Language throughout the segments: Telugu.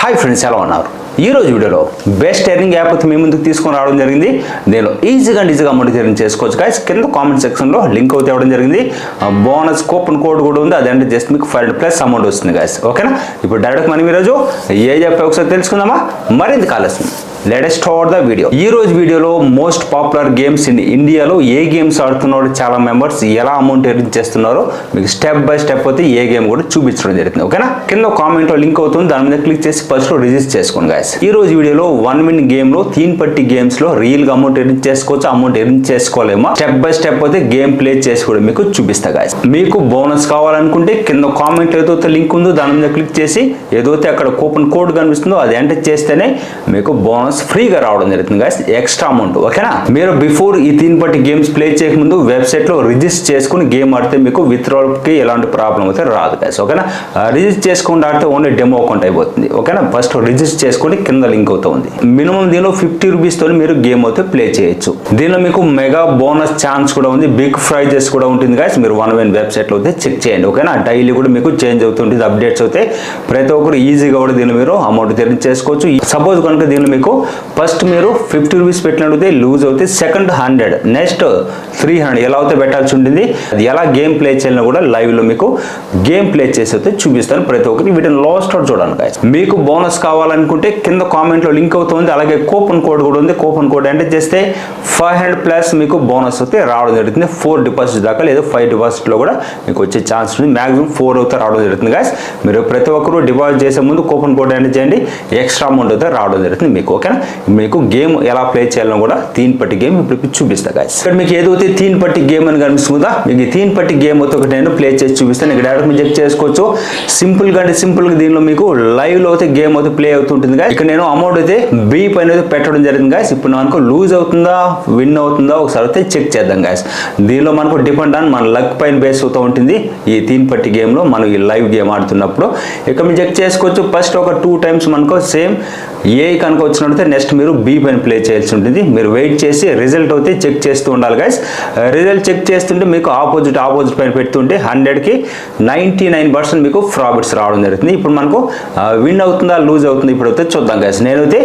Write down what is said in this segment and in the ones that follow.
హాయ్ ఫ్రెండ్స్, ఎలా ఉన్నారు? ఈ రోజు వీడియోలో బెస్ట్ ఎర్నింగ్ యాప్ మీ ముందుకు తీసుకొని రావడం జరిగింది. నేను ఈజీగా అమౌంట్ ఎర్నింగ్ చేసుకోవచ్చు గైస్. కింద కామెంట్ సెక్షన్లో లింక్ అయితే ఇవ్వడం జరిగింది. బోనస్ కూపన్ కోడ్ కూడా ఉంది. అదంటే జస్ట్ మీకు 500+ అమౌంట్ వస్తుంది గైస్. ఓకేనా? ఇప్పుడు డైరెక్ట్ మనం ఈరోజు ఏ యాప్ ఒకసారి తెలుసుకుందామా? మరింత కాలేస్తుంది. Let's start the video. ఈ రోజు వీడియోలో మోస్ట్ పాపులర్ గేమ్స్ ఇన్ ఇండియాలో ఏ గేమ్స్ ఆడుతున్నారో, చాలా మెంబర్స్ ఎలా అమౌంట్ ఎర్న్ చేస్తున్నారో మీకు స్టెప్ బై స్టెప్ అయితే ఏ గేమ్ కూడా చూపించడం జరుగుతుంది. ఓకేనా? కింద కామెంట్లో లింక్ అవుతుంది, దాని మీద క్లిక్ చేసి ఫస్ట్ రిజిస్టర్ చేసుకోండి గైస్. ఈ రోజు వీడియోలో 1 min గేమ్ లో తీన్ పట్టి గేమ్స్ లో రియల్ గా అమౌంట్ ఎర్న్ చేసుకోవచ్చు, అమౌంట్ ఎర్న్ చేసుకోలేమో స్టెప్ బై స్టెప్ అయితే గేమ్ ప్లే చేసి కూడా మీకు చూపిస్తా గైస్. మీకు బోనస్ కావాలనుకుంటే కింద కామెంట్ ఏదైతే లింక్ ఉందో దాని మీద క్లిక్ చేసి ఏదైతే అక్కడ కూపన్ కోడ్ కనిపిస్తుందో అది ఎంటర్ చేస్తేనే మీకు బోనస్ ఫ్రీగా రావడం జరుగుతుంది గైస్, ఎక్స్ట్రా అమౌంట్. ఓకేనా? మీరు బిఫోర్ ఈ తీన్ పట్టి గేమ్స్ ప్లే చేయకముందు వెబ్సైట్ లో రిజిస్టర్ చేసుకుని గేమ్ ఆడితే మీకు విత్డ్రాల్ కి ఎలాంటి ప్రాబ్లం అయితే రాదు గైస్. ఓకేనా? రిజిస్టర్ చేసుకుంటే ఆడితే ఓన్లీ డెమో అకౌంట్ అయిపోతుంది. ఓకేనా? ఫస్ట్ రిజిస్టర్ చేసుకుని కింద లింక్ అవుతుంది. మినిమం దీనిలో 50 రూపీస్ తో మీరు గేమ్ అయితే ప్లే చేయొచ్చు. దీనిలో మీకు మెగా బోనస్ ఛాన్స్ కూడా ఉంది, బిగ్ ప్రైజెస్ కూడా ఉంటుంది గైస్. మీరు 1 min వెబ్సైట్ లో అయితే చెక్ చేయండి. ఓకేనా? డైలీ కూడా మీకు చేంజ్ అవుతుంటుంది, అప్డేట్స్ అవుతాయి. ప్రతి ఒక్కరు ఈజీగా కూడా దీనిలో మీరు అమౌంట్ ఎర్న్ చేసుకోవచ్చు. సపోజ్ కనుక దీనిలో మీకు ఫస్ట్ మీరు 50 రూపీస్ పెట్టినట్టు లూజ్ అవుతే సెకండ్ 100, నెక్స్ట్ 300 ఎలా అయితే పెట్టాల్సి ఉంటుంది. అది ఎలా గేమ్ ప్లే చేయాలని కూడా లైవ్ లో మీకు గేమ్ ప్లే చేసి అయితే చూపిస్తాను. ప్రతి ఒక్కరికి వీటిని లాస్ట్ అవుట్ చూడండి గైస్. మీకు బోనస్ కావాలనుకుంటే కింద కామెంట్ లో లింక్ అవుతుంది, అలాగే కూపన్ కోడ్ కూడా ఉంది. కూపన్ కోడ్ ఎంటర్ చేస్తే 500+ మీకు బోనస్ అయితే రావడం జరుగుతుంది. 4 డిపాజిట్ దాకా లేదా 5 డిపాజిట్ లో కూడా మీకు వచ్చే ఛాన్స్ ఉంది. మాక్సిమం 4 అయితే రావడం జరుగుతుంది గైస్. మీరు ప్రతి ఒక్కరు డిపాజిట్ చేసే ముందు కూపన్ కోడ్ ఎంటర్ చేయండి, ఎక్స్ట్రా అమౌంట్ అయితే రావడం జరుగుతుంది మీకు. ఓకేనా? మీకు గేమ్ ఎలా ప్లే చేయాలని కూడా తీన్ పట్టి గేమ్ ఇప్పుడు చూపిస్తా గైస్. ఇక్కడ మీకు ఏదైతే తీన్ పట్టి గేమ్ అని కనిపిస్తుందా, మీకు తీన్ పట్టి గేమ్ అయితే ఒకటి నేను ప్లే చేసి చూపిస్తాను. ఇక్కడ డైరెక్ట్ మీరు చెక్ చేసుకోవచ్చు. సింపుల్ గా దీనిలో మీకు లైవ్ లో అయితే గేమ్ అయితే ప్లే అవుతుంటుంది గైస్. ఇక్కడ నేను అమౌంట్ అయితే బి పైన అయితే పెట్టడం జరిగింది గైస్. ఇప్పుడు మనకు లూజ్ అవుతుందా విన్ అవుతుందా ఒకసారి అయితే చెక్ చేద్దాం గైస్. దీనిలో మనకు డిపెండ్ ఆన్ మన లక్ పైన బేస్ అవుతూ ఉంటుంది ఈ తీన్ పట్టి గేమ్ లో. మనం ఈ లైవ్ గేమ్ ఆడుతున్నప్పుడు ఇక్కడ మీరు చెక్ చేసుకోవచ్చు. ఫస్ట్ ఒక 2 times మనకు సేమ్ ఏ కనుక వచ్చినట్లయితే నెక్స్ట్ మీరు బి పైన ప్లే చేయాల్సి ఉంటుంది. మీరు వెయిట్ చేసి రిజల్ట్ అయితే చెక్ చేస్తూ ఉండాలి గైస్. రిజల్ట్ చెక్ చేస్తుంటే మీకు ఆపోజిట్ పైన పెడుతుంటే 100కి 99% మీకు ప్రాఫిట్స్ రావడం జరుగుతుంది. ఇప్పుడు మనకు విన్ అవుతుందా లూజ్ అవుతుందా ఇప్పుడు అయితే చూద్దాం గైస్. నేనైతే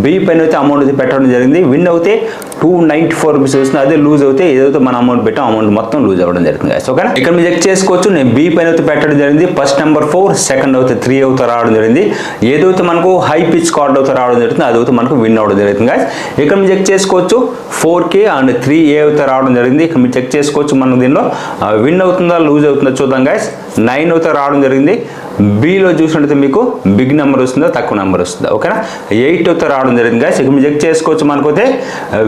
బి పైన అయితే అమౌంట్ అయితే పెట్టడం జరిగింది. విన్ అవుతే 294 రూపీస్ వస్తుంది, అదే లూజ్ అవుతే ఏదైతే మన అమౌంట్ పెట్టాం అమౌంట్ మొత్తం లూజ్ అవ్వడం జరుగుతుంది గైస్. ఓకేనా? ఇక్కడ మీరు చెక్ చేసుకోవచ్చు. నేను బి పైన అయితే పెట్టడం జరిగింది. ఫస్ట్ నెంబర్ 4, సెకండ్ అయితే 3 అవుతా రావడం జరిగింది. ఏదైతే మనకు హై పిచ్ కార్డ్ అవుతా రావడం జరుగుతుంది అదైతే మనకు విన్ అవ్వడం జరుగుతుంది గైస్. ఇక్కడ మీరు చెక్ చేసుకోవచ్చు. 4K అండ్ 3A అయితే రావడం జరిగింది. ఇక్కడ మీరు చెక్ చేసుకోవచ్చు. మనకు దీనిలో విన్ అవుతుందా లూజ్ అవుతుందా చూద్దాం గైస్. 9 అయితే రావడం జరిగింది. బిలో చూసినట్లయితే మీకు బిగ్ నెంబర్ వస్తుందా తక్కువ నెంబర్ వస్తుందా. ఓకేనా? 8 అయితే రావడం జరిగింది గైస్. ఇక్కడ మీరు చెక్ చేసుకోవచ్చు. మనకైతే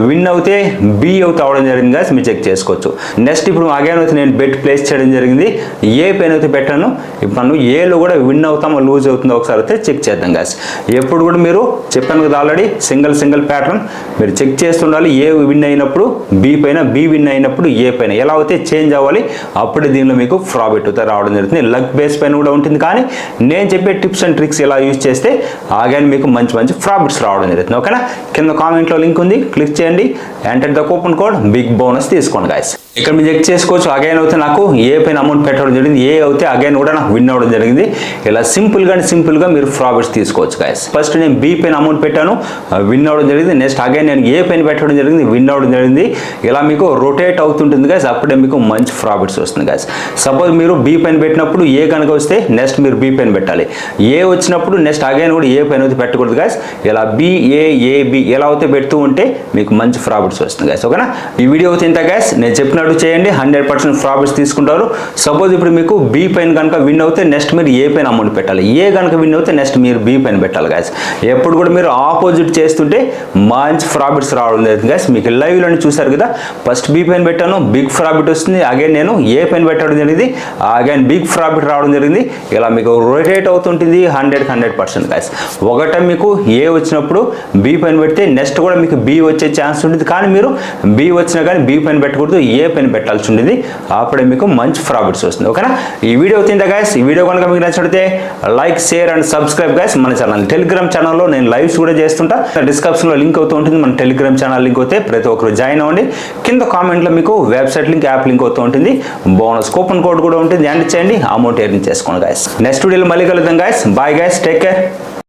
విన్ అవుతే బి అవుతే అవడం జరిగింది గైస్. మీరు చెక్ చేసుకోవచ్చు. నెక్స్ట్ ఇప్పుడు అగైన్ అయితే నేను బెట్ ప్లేస్ చేయడం జరిగింది. ఏ పైన అయితే పెట్టాను. ఇప్పుడు మనం ఏలో కూడా విన్ అవుతామో లూజ్ అవుతుందో ఒకసారి అయితే చెక్ చేద్దాం గైస్. ఎప్పుడు కూడా మీరు చెప్పాను కదా ఆల్రెడీ సింగిల్ ప్యాటర్న్ మీరు చెక్ చేస్తుండాలి. ఏ విన్ అయినప్పుడు బి పైన, బి విన్ అయినప్పుడు ఏ పైన ఎలా అయితే చేంజ్ అవ్వాలి. అప్పుడే దీనిలో మీకు ప్రాఫిట్ అయితే రావడం జరుగుతుంది. లక్ బేస్ పైన కూడా ఉంటుంది, కానీ నేను చెప్పే టిప్స్ అండ్ ట్రిక్స్ ఎలా యూజ్ చేస్తే ఆగానే మీకు మంచి ప్రాఫిట్స్ రావడం జరుగుతుంది. ఓకేనా? కింద కామెంట్లో లింక్ ఉంది, క్లిక్ చేయండి, enter the coupon code, big bonus తీసుకోండి గైస్. ఇక్కడ మీరు చెక్ చేసుకోవచ్చు. అగైన్ అయితే నాకు ఏ పైన అమౌంట్ పెట్టడం జరిగింది, ఏ అయితే అగైన్ కూడా నాకు విన్ అవ్వడం జరిగింది. ఇలా సింపుల్ గా మీరు ప్రాఫిట్స్ తీసుకోవచ్చు గైస్. ఫస్ట్ నేను బి పైన అమౌంట్ పెట్టాను, విన్ అవ్వడం జరిగింది. నెక్స్ట్ అగైన్ నేను ఏ పైన పెట్టడం జరిగింది, విన్ అవ్వడం జరిగింది. ఇలా మీకు రొటేట్ అవుతుంటుంది గైస్. అప్పుడే మీకు మంచి ప్రాఫిట్స్ వస్తుంది గైస్. సపోజ్ మీరు బి పైన పెట్టినప్పుడు ఏ కనుక వస్తే నెక్స్ట్ మీరు బి పైన పెట్టాలి. ఏ వచ్చినప్పుడు నెక్స్ట్ అగైన్ కూడా ఏ పైన అయితే పెట్టకూడదు గైస్. ఇలా బి ఎలా అయితే పెడుతూ ఉంటే మీకు మంచి ప్రాఫిట్స్ వస్తుంది గైస్. ఓకేనా? ఈ వీడియో అయితే ఇంత గైస్. నేను చెప్పినట్టు చేయండి, 100% ప్రాఫిట్స్ తీసుకుంటారు. సపోజ్ ఇప్పుడు మీకు బి పైన కనుక విన్ అవుతే నెక్స్ట్ మీరు ఏ పైన అమౌంట్ పెట్టాలి. ఏ కనుక విన్ అవుతే నెక్స్ట్ మీరు బి పైన పెట్టాలి గైస్. ఎప్పుడు కూడా మీరు ఆపోజిట్ చేస్తుంటే మంచి ప్రాఫిట్స్ రావడం జరుగుతుంది గైస్. మీకు లైవ్ లోనే చూసారు కదా. ఫస్ట్ బి పైన పెట్టాను, బిగ్ ప్రాఫిట్ వస్తుంది. అగైన్ నేను ఏ పైన పెట్టడం జరిగింది, అగైన్ బిగ్ ప్రాఫిట్ రావడం జరిగింది. ఇలా మీకు రొటేట్ అవుతుంటుంది 100% గైస్. ఒకటే మీకు ఏ వచ్చినప్పుడు బి పైన పెడితే నెక్స్ట్ కూడా మీకు బి వచ్చే ఛాన్స్ ఉంటుంది, కానీ మీరు బి వచ్చినా కానీ బి పైన పెట్టకూడదు, ఏ పైన పెట్టాల్సి ఉంటుంది. అప్పుడే మీకు మంచి ప్రాఫిట్స్ వస్తుంది. ఓకేనా? ఈ వీడియో అవుతుందా గైస్. ఈ వీడియో కనుక మీకు నచ్చితే like, share and subscribe guys. మన ఛానల్ టెలిగ్రామ్ ఛానల్లో నేను లైవ్స్ కూడా చేస్తుంటా. డిస్క్రిప్షన్లో లింక్ అవుతూ ఉంటుంది. మన టెలిగ్రామ్ ఛానల్ లింక్ అవుతే ప్రతి ఒక్కరు జాయిన్ అవ్వండి. కింద కామెంట్లో మీకు వెబ్సైట్ లింక్, యాప్ లింక్ అవుతూ ఉంటుంది. బోనస్ కూపన్ కోడ్ కూడా ఉంటుంది, ఎంటర్ చేయండి, అమౌంట్ ఎర్న్ చేసుకోండి గైస్. నెక్స్ట్ వీడియోలో మళ్ళీ కలుద్దాం guys. Bye guys, take care.